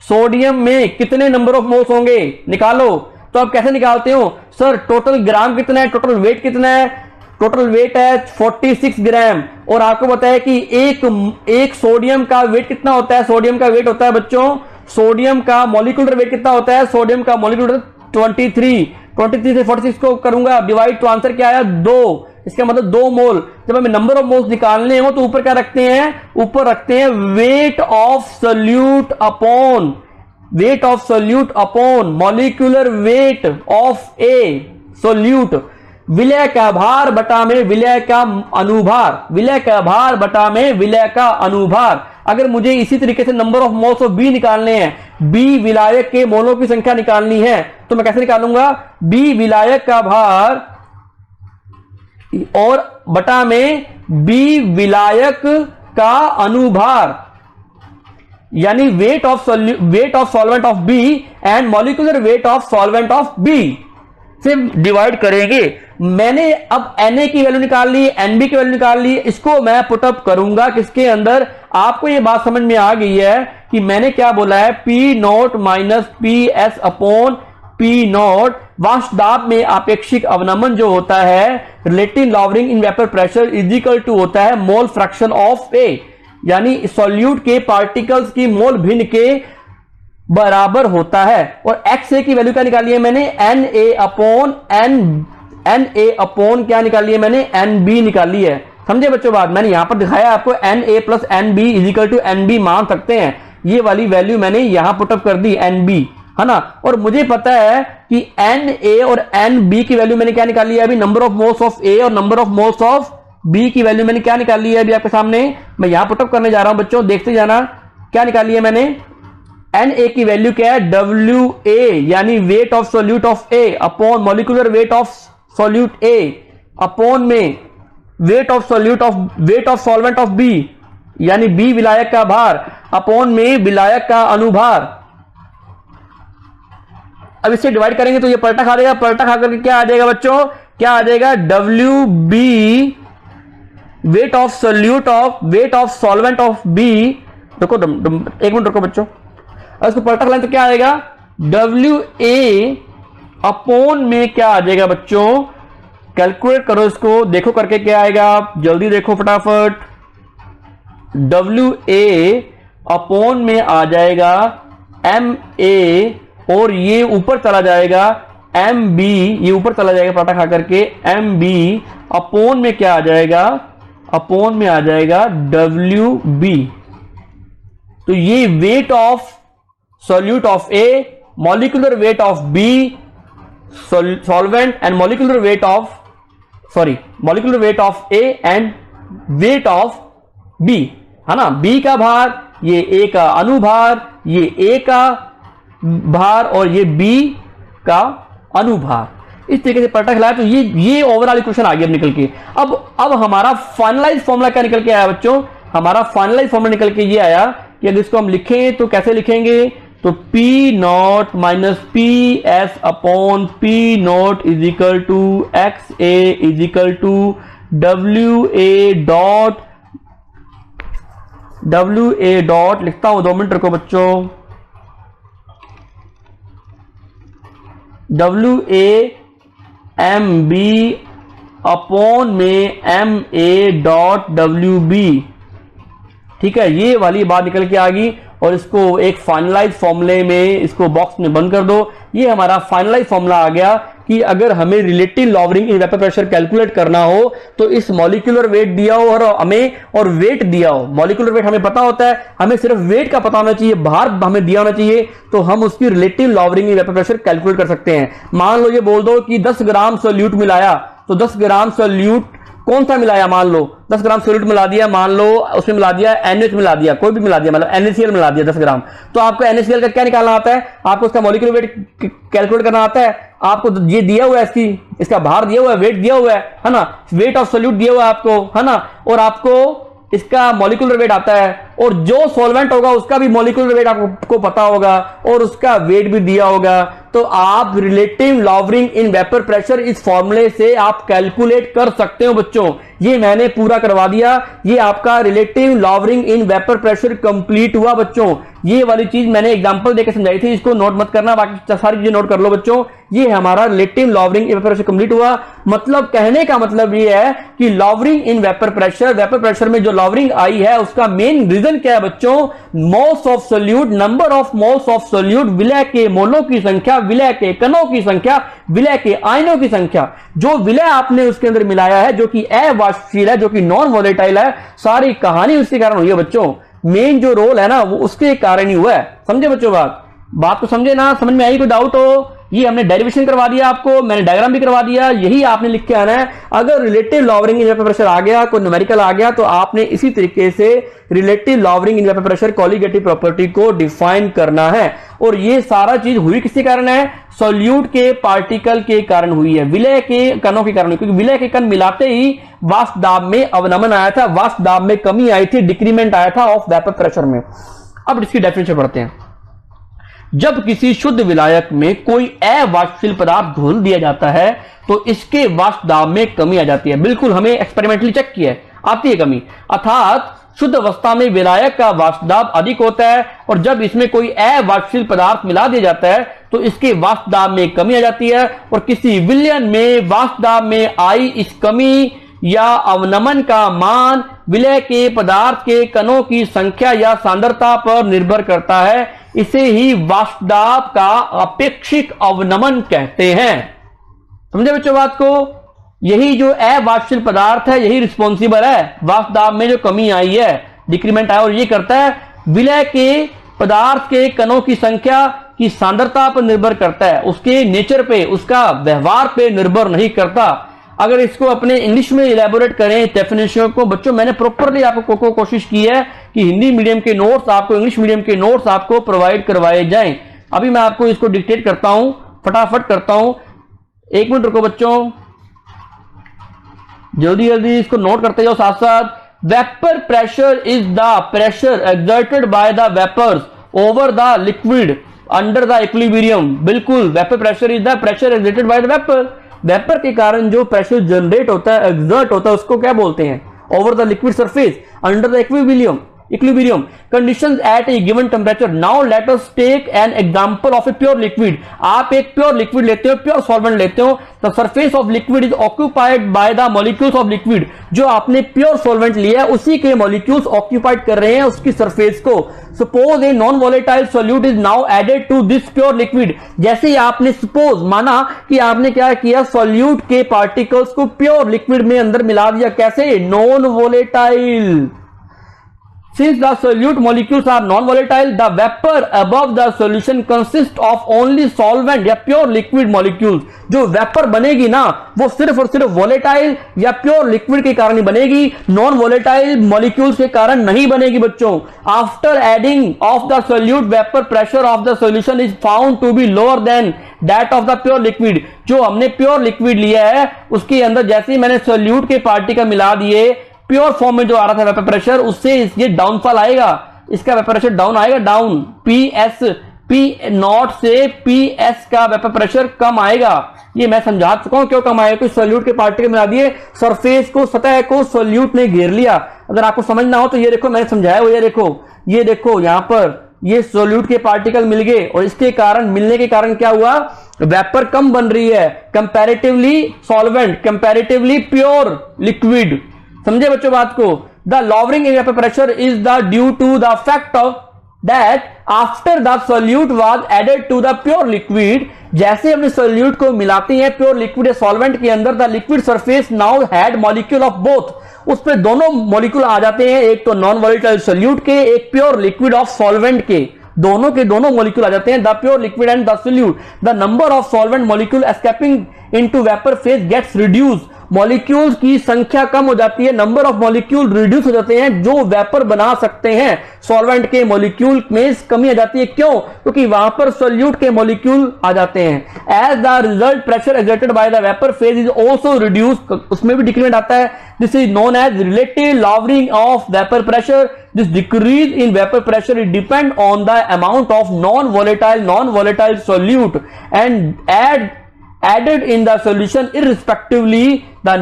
सोडियम में कितने नंबर ऑफ मोल्स होंगे, निकालो। तो आप कैसे निकालते हो? सर टोटल ग्राम कितना है, टोटल वेट कितना है? टोटल वेट है 46 ग्राम। और आपको बताया कि एक सोडियम का वेट कितना होता है? सोडियम का वेट होता है बच्चों, सोडियम का मॉलिक्यूलर वेट कितना होता है? सोडियम का मॉलिक्यूलर 23 से 46 को करूंगा डिवाइड, तो आंसर क्या आया? 2। इसका मतलब 2 मोल। जब हमें नंबर ऑफ मोल्स निकालने हो तो ऊपर क्या रखते हैं? ऊपर रखते हैं wait of solute upon molecular weight of a solute. विलय का भार बटा में विलय का अनुभार, विलय का भार बटा में विलय का अनुभार। अगर मुझे इसी तरीके से number of moles of B निकालने हैं, बी विलायक के मोलों की संख्या निकालनी है, तो मैं कैसे निकालूंगा? बी विलायक का भार और बटा में बी विलायक का अनुभार, यानी weight of solvent of B and molecular weight of solvent of B से डिवाइड करेंगे। मैंने अब Na की वैल्यू निकाल ली, Nb की वैल्यू निकाल ली, इसको मैं पुटअप करूंगा किसके अंदर? आपको ये बात समझ में आ गई है कि मैंने क्या बोला है? P naught minus P S upon P naught. वाष्प दाब में आपेक्षिक अवनमन जो होता है, relative lowering in vapour pressure is equal to होता है मोल फ्रैक्शन ऑफ ए, यानी सॉल्यूट के पार्टिकल्स की मोल भिन्न के बराबर होता है। और एक्स ए की वैल्यू क्या निकाली है मैंने? एन ए अपॉन क्या निकाली है मैंने? एन बी निकाली है। समझे बच्चों बात? मैंने यहां पर दिखाया आपको N A plus N B is equal to N B मान सकते हैं। ये वाली वैल्यू मैंने यहां पुटअप कर दी, एन बी, है ना। और मुझे पता है कि एन ए और एन बी की वैल्यू मैंने क्या निकाली है? अभी number of moles of A और number of moles of B की वैल्यू मैंने क्या निकाली है? अभी आपके सामने मैं यहां पुटअप करने जा रहा हूं बच्चों, देखते जाना। क्या निकाली है मैंने? एन ए की वैल्यू क्या है? डब्ल्यू ए, यानी weight of solute of A upon molecular weight of solute A upon में weight of solvent of B, यानी बी विलायक का भार अपॉन में विलायक का अनुभार। अब इससे डिवाइड करेंगे तो ये पलटा खा देगा, पलटा खा करके क्या आ जाएगा बच्चों? क्या आ जाएगा? W B weight of solvent of B. रुको एक मिनट रुको बच्चों, इसको पलटा खा लें तो क्या आएगा? डब्ल्यू ए अपॉन में क्या आ जाएगा बच्चों? कैलकुलेट करो इसको, देखो करके क्या आएगा, जल्दी देखो फटाफट। डब्ल्यू ए अपॉन में आ जाएगा एम ए, और ये ऊपर चला जाएगा एम बी, ये ऊपर चला जाएगा पलटा खा करके एम बी अपॉन में क्या आ जाएगा? अपॉन में आ जाएगा डब्ल्यू बी। तो ये weight of solute of A, molecular weight of B solvent and molecular weight of A and weight of B, है ना। बी का भार, ये ए का अनुभार, ये ए का भार और ये बी का अनुभार। इस तरीके से पलटा खिलाया तो ये ओवरऑल इक्वेशन आ गया अब निकल के। अब हमारा फाइनलाइज फॉर्मूला क्या निकल के आया बच्चों? हमारा फाइनलाइज फॉर्मूला निकल के ये आया कि अगर इसको हम लिखें तो कैसे लिखेंगे? तो P naught minus P S upon P naught is equal to X A is equal to W A dot WA dot लिखता हूं, 2 मिनट रुको बच्चों, WAMB अपॉन में MA डॉट WB। ठीक है, ये वाली बात निकल के आ गई और इसको एक फाइनलाइज फॉर्मूले में इसको बॉक्स में बंद कर दो। ये हमारा फाइनलाइज फॉर्मूला आ गया कि अगर हमें relative lowering in vapour pressure calculate करना हो तो इस मॉलिक्यूलर वेट दिया हो और हमें और वेट दिया हो, मॉलिक्यूलर वेट हमें पता होता है, हमें सिर्फ वेट का पता होना चाहिए, भार हमें दिया होना चाहिए, तो हम उसकी relative lowering in vapour pressure calculate कर सकते हैं। मान लो ये बोल दो कि 10 ग्राम सोल्यूट मिलाया, तो 10 ग्राम सोल्यूट कौन सा मिलाया, मान लो 10 ग्राम सोल्यूट मिला दिया, मान लो उसमें मिला दिया NH मिला दिया, कोई भी मिला दिया, मतलब NaCl मिला दिया 10 ग्राम, तो आपको NaCl का क्या निकालना आता है, आपको उसका मॉलिक्यूलर वेट कैलकुलेट करना आता है, आपको ये दिया हुआ है, इसका भार दिया हुआ है, वेट दिया हुआ है ना, वेट ऑफ सोल्यूट दिया हुआ है आपको, है ना, और आपको इसका मॉलिक्यूलर वेट आता है, और जो सॉल्वेंट होगा उसका भी मॉलिक्यूलर वेट आपको पता होगा और उसका वेट भी दिया होगा, तो आप relative lowering in vapour pressure इस फॉर्मूले से आप कैलकुलेट कर सकते हो बच्चों। ये मैंने पूरा करवा दिया, ये आपका relative lowering in vapour pressure complete हुआ बच्चों। ये वाली चीज मैंने एग्जांपल देकर समझाई थी, इसको नोट मत करना, बाकी सारी चीजें नोट कर लो बच्चों। ये हमारा relative lowering in vapour pressure complete हुआ। मतलब कहने का मतलब ये है कि लॉवरिंग इन वेपर प्रेशर में जो लॉवरिंग आई है उसका मेन रीजन क्या है बच्चों, moles of solute, number of moles of solute, विलय के मोलों की संख्या, विलय के कणों की संख्या, विलय के आयनों की संख्या, जो विलय आपने उसके अंदर मिलाया है जो कि अवाष्पशील है, जो कि नॉन वोलेटाइल है, सारी कहानी उसके कारण हुई है बच्चों। मेन जो रोल है ना वो उसके कारण ही हुआ है। समझे बच्चों बात को समझे ना, समझ में आई? कोई डाउट हो? ये हमने डेरिवेशन करवा दिया आपको, मैंने डायग्राम भी करवा दिया, यही आपने लिख के आना है। अगर relative lowering in vapour pressure आ गया, कोई न्यूमेरिकल आ गया, तो आपने इसी तरीके से relative lowering in vapour pressure colligative property को डिफाइन करना है। और ये सारा चीज हुई किसके कारण है? सॉल्यूट के पार्टिकल के कारण हुई है, विलय के कणों के कारण हुई, क्योंकि विलय के कण मिलाते ही वाष्प दाब में अवनमन आया था, वाष्प दाब में कमी आई थी, डिक्रीमेंट आया था ऑफ वेपर प्रेशर में। अब इसकी डेफिनेशन पढ़ते हैं। जब किसी शुद्ध विलायक में कोई अवाष्पशील पदार्थ घोल दिया जाता है तो इसके वाष्प दाब में कमी आ जाती है। बिल्कुल हमने एक्सपेरिमेंटली चेक किया है, आती है कमी। अर्थात शुद्ध अवस्था में विलायक का वाष्प दाब अधिक होता है और जब इसमें कोई अवाष्पशील पदार्थ मिला दिया जाता है तो इसके वाष्प दाब में कमी आ जाती है, और किसी विलयन में वाष्प दाब में आई इस कमी या अवनमन का मान विलय के पदार्थ के कणों की संख्या या सांद्रता पर निर्भर करता है। इसे ही वाष्प दाब का अपेक्षिक अवनमन कहते हैं। समझे बच्चों बात को? यही जो अवाष्पशील पदार्थ है यही रिस्पॉन्सिबल है वाष्प दाब में जो कमी आई है, डिक्रीमेंट आया, और ये करता है विलय के पदार्थ के कणों की संख्या की सांद्रता पर निर्भर करता है, उसके नेचर पे, उसका व्यवहार पे निर्भर नहीं करता। अगर इसको अपने इंग्लिश में इलेबोरेट करें डेफिनेशन को बच्चों, मैंने प्रॉपरली आपको कोशिश की है कि हिंदी मीडियम के नोट्स आपको, इंग्लिश मीडियम के नोट्स आपको प्रोवाइड करवाए जाएं। अभी मैं आपको इसको डिक्टेट करता हूं, फटाफट करता हूं, 1 मिनट रुको बच्चों, जल्दी जल्दी इसको नोट करते जाओ साथ साथ। Vapour pressure is the pressure exerted by the vapours over the liquid under the equilibrium. बिल्कुल, vapour pressure is the pressure exerted by the vapour. Vapour के कारण जो प्रेशर जनरेट होता है, एक्सर्ट होता है, उसको क्या बोलते हैं? Over the liquid surface under the equilibrium conditions at a given temperature. Now let us take an example of a pure liquid. आप एक प्योर लिक्विड लेते हो, प्योर सॉल्वेंट लेते हो, the surface of liquid is occupied by the molecules of liquid. जो आपने pure solvent लिया है उसी के मॉलिक्यूल्स ऑक्यूपाइड कर रहे हैं उसकी सरफेस को। Suppose a non volatile solute is now added to this pure liquid. जैसे ही आपने सपोज माना कि आपने क्या किया, सोल्यूट के पार्टिकल्स को प्योर लिक्विड में अंदर मिला दिया। कैसे? Non volatile. Since the solute molecules are non-volatile, the vapor above the solution consists of only solvent या pure liquid molecules। जो वेपर बनेगी ना वो सिर्फ और सिर्फ वोलेटाइल या प्योर लिक्विड के कारण ही बनेगी, नॉन वोलेटाइल मॉलिक्यूल्स के कारण नहीं बनेगी बच्चों। After adding of the solute vapour pressure of the solution is found to be lower than that of the pure liquid. जो हमने प्योर लिक्विड लिया है उसके अंदर जैसे ही मैंने सोल्यूट के पार्टिकल मिला दिए, प्योर फॉर्म में जो आ रहा था वेपर प्रेशर, उससे ये डाउनफॉल आएगा, इसका वेपर प्रेशर डाउन आएगा, डाउन। P नॉट से PS का वेपर प्रेशर कम आएगा। ये मैं समझा चुका हूं क्यों कम आएगा। कोई सोल्यूट के पार्टिकल मिला दिए, सरफेस को, सतह को सोल्यूट ने घेर लिया, अगर आपको समझ ना हो तो ये देखो मैंने समझाया वो, ये देखो यहां पर ये सोल्यूट के पार्टिकल मिल गए और इसके कारण मिलने के कारण क्या हुआ, वेपर कम बन रही है, comparatively solvent, comparatively pure liquid. समझे बच्चों बात को। The lowering in vapour pressure is the due to the fact of that after the solute was added to the pure liquid, जैसे हमने सोल्यूट को मिलाते हैं प्योर लिक्विड या सॉल्वेंट के अंदर, the liquid surface now had molecule of both, उस पे दोनों मॉलिक्यूल आ जाते हैं, एक तो नॉन वोलेटाइल सोल्यूट के, एक प्योर लिक्विड ऑफ सॉल्वेंट के, दोनों के दोनों मॉलिक्यूल आ जाते हैं, the pure liquid and the solute. The number of solvent molecule escaping into vapour phase gets reduce, molecules की संख्या कम हो जाती है, नंबर ऑफ मॉलिक्यूल रिड्यूस हो जाते हैं जो वेपर बना सकते हैं, सॉल्वेंट के मॉलिक्यूल में कमी आ जाती है। क्यों? क्योंकि वहां पर सोल्यूट के मॉलिक्यूल आ जाते हैं। As the result pressure exerted by the vapour phase is also reduce, उसमें भी डिक्रीमेंट आता है। This is known as relative lowering of vapour pressure. This decrease in vapor pressure it depend on the amount of non-volatile solute and added in the solution irrespectively the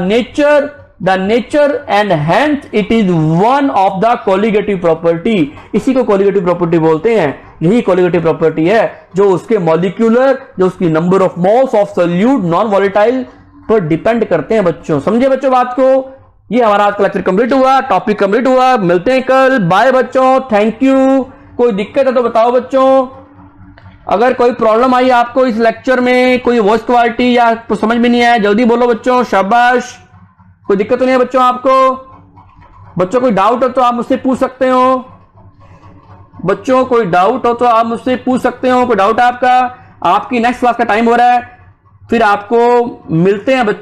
nature and hence it is one of the colligative property। इसी को colligative property बोलते हैं। यही colligative property है जो उसके molecular, जो उसकी number of moles of solute non-volatile पर डिपेंड करते हैं बच्चों। समझे बच्चों बात को। ये हमारा आज का लेक्चर कंप्लीट हुआ, टॉपिक कंप्लीट हुआ। मिलते हैं कल। बाय बच्चों, थैंक यू। कोई दिक्कत है तो बताओ बच्चों। अगर कोई प्रॉब्लम आई आपको इस लेक्चर में, कोई वॉइस क्वालिटी या तो समझ में नहीं आया, जल्दी बोलो बच्चों, शाबाश। कोई दिक्कत तो नहीं है बच्चों आपको? बच्चों कोई डाउट हो तो आप मुझसे पूछ सकते हो। बच्चों कोई डाउट हो तो आप मुझसे पूछ सकते हो। कोई डाउट है आपका? आपकी नेक्स्ट क्लास का टाइम हो रहा है, फिर आपको मिलते हैं बच्चों।